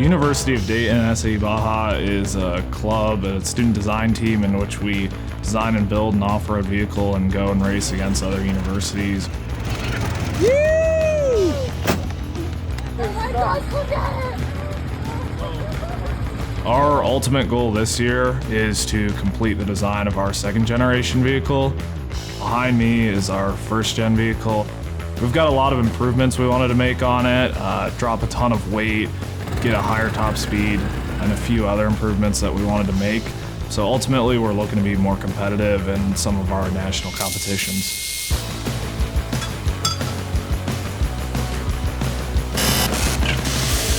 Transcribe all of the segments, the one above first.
University of Dayton SAE Baja is a club, a student design team in which we design and build an off-road vehicle and go and race against other universities. Woo! Oh my gosh, look at it! Our ultimate goal this year is to complete the design of our second generation vehicle. Behind me is our first gen vehicle. We've got a lot of improvements we wanted to make on it, drop a ton of weight, get a higher top speed, and a few other improvements that we wanted to make. So ultimately, we're looking to be more competitive in some of our national competitions.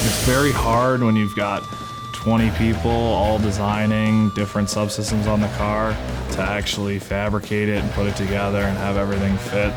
It's very hard when you've got 20 people all designing different subsystems on the car to actually fabricate it and put it together and have everything fit.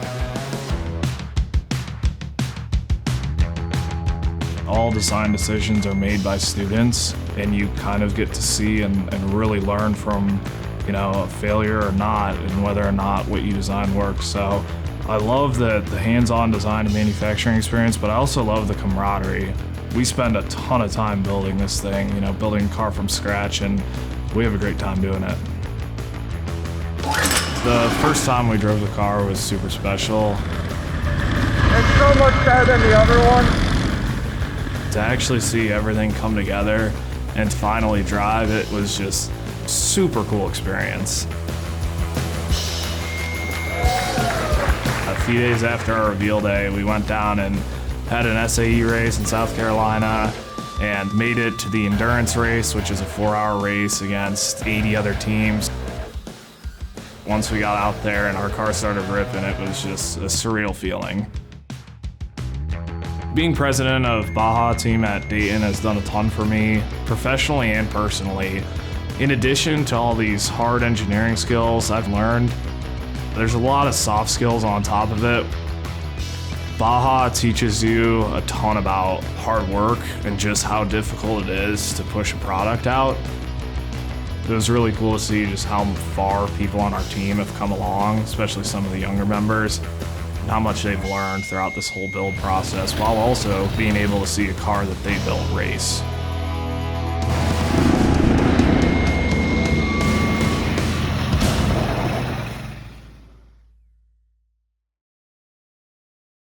All design decisions are made by students, and you kind of get to see and really learn from, a failure or not, and whether or not what you design works. So I love the hands-on design and manufacturing experience, but I also love the camaraderie. We spend a ton of time building this thing, building a car from scratch, and we have a great time doing it. The first time we drove the car was super special. It's so much better than the other one. To actually see everything come together and finally drive it was just a super cool experience. A few days after our reveal day, we went down and had an SAE race in South Carolina and made it to the endurance race, which is a 4-hour race against 80 other teams. Once we got out there and our car started ripping, it was just a surreal feeling. Being president of Baja team at Dayton has done a ton for me, professionally and personally. In addition to all these hard engineering skills I've learned, there's a lot of soft skills on top of it. Baja teaches you a ton about hard work and just how difficult it is to push a product out. It was really cool to see just how far people on our team have come along, especially some of the younger members, and how much they've learned throughout this whole build process, while also being able to see a car that they built race.